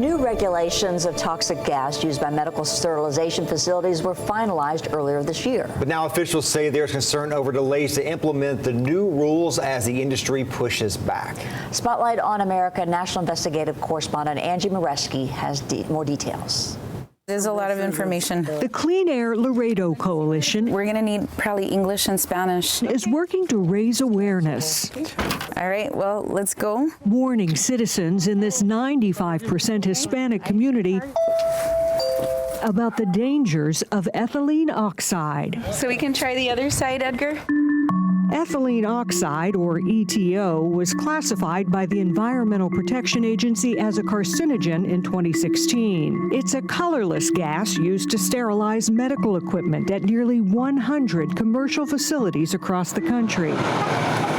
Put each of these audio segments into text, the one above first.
New regulations of toxic gas used by medical sterilization facilities were finalized earlier this year. But now officials say there's concern over delays to implement the new rules as the industry pushes back. Spotlight on America national investigative correspondent Angie Moreski has more details. There's a lot of information. The Clean Air Laredo Coalition, We're going to need probably English and Spanish. is working to raise awareness, All right, well, let's go. warning citizens in this 95% Hispanic community about the dangers of ethylene oxide. So we can try the other side, Edgar? Ethylene oxide, or EtO, was classified by the Environmental Protection Agency as a carcinogen in 2016. It's a colorless gas used to sterilize medical equipment at nearly 100 commercial facilities across the country,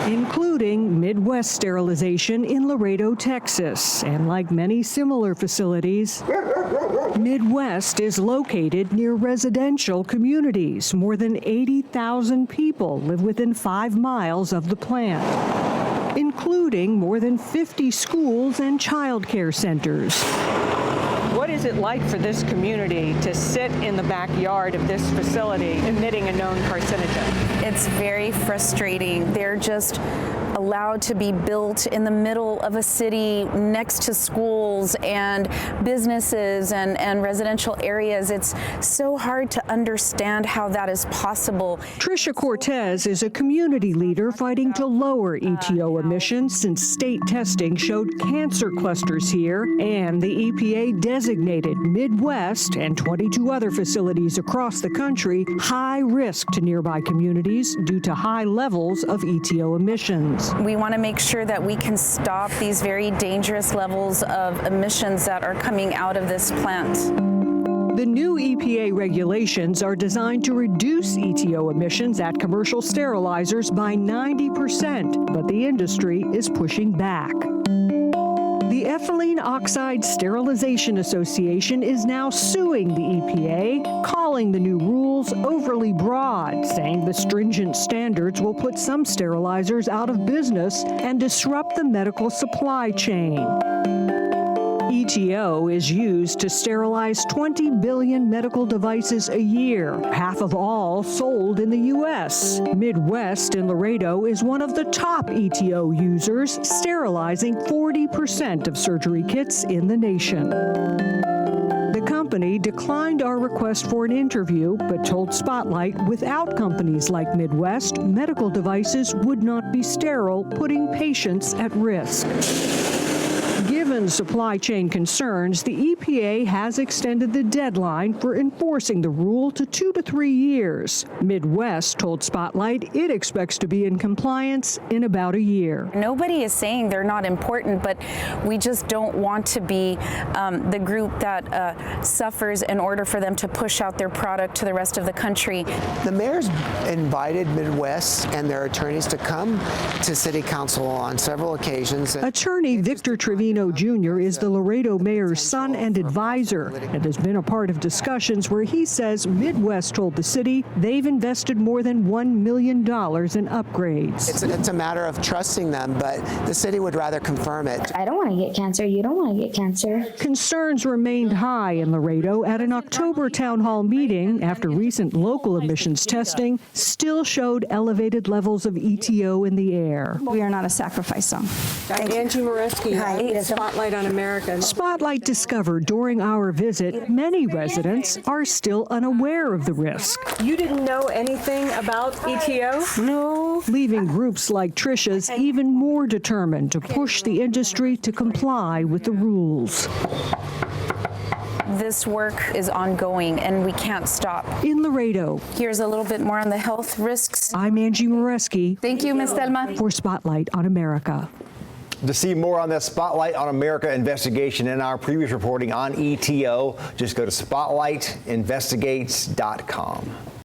including Midwest Sterilization in Laredo, Texas. And like many similar facilities, Midwest is located near residential communities. More than 80,000 people live within 5 miles of the plant, including more than 50 schools and child care centers. What is it like for this community to sit in the backyard of this facility emitting a known carcinogen? It's very frustrating. They're just allowed to be built in the middle of a city next to schools and businesses and residential areas. It's so hard to understand how that is possible. Tricia Cortez is a community leader fighting to lower EtO emissions since state testing showed cancer clusters here, and the EPA designated Midwest and 22 other facilities across the country high risk to nearby communities due to high levels of EtO emissions. We want to make sure that we can stop these very dangerous levels of emissions that are coming out of this plant. The new EPA regulations are designed to reduce EtO emissions at commercial sterilizers by 90%, but the industry is pushing back. The Ethylene Oxide Sterilization Association is now suing the EPA, calling the new rules overly broad, saying the stringent standards will put some sterilizers out of business and disrupt the medical supply chain. EtO is used to sterilize 20 billion medical devices a year, half of all sold in the U.S. Midwest in Laredo is one of the top EtO users, sterilizing 40% of surgery kits in the nation. The company declined our request for an interview, but told Spotlight without companies like Midwest, medical devices would not be sterile, putting patients at risk. Given supply chain concerns, the EPA has extended the deadline for enforcing the rule to 2 to 3 years. Midwest told Spotlight it expects to be in compliance in about a year. Nobody is saying they're not important, but we just don't want to be the group that suffers in order for them to push out their product to the rest of the country. The mayor's invited Midwest and their attorneys to come to City Council on several occasions. Attorney Victor Trevino Jr. is the Laredo mayor's son and advisor, and has been a part of discussions where he says Midwest told the city they've invested more than $1 million in upgrades. It's a matter of trusting them, but the city would rather confirm it. I don't want to get cancer. You don't want to get cancer. Concerns remained high in Laredo at an October town hall meeting after recent local emissions testing still showed elevated levels of EtO in the air. We are not a sacrifice zone. Angie Moreski, Spotlight on America. Spotlight discovered during our visit many residents are still unaware of the risk. You didn't know anything about EtO? No. Leaving groups like Tricia's even more determined to push the industry to comply with the rules. This work is ongoing and we can't stop. In Laredo. Here's a little bit more on the health risks. I'm Angie Moreski. Thank you, Ms. Thelma. For Spotlight on America. To see more on that Spotlight on America investigation and our previous reporting on EtO, just go to spotlightinvestigates.com.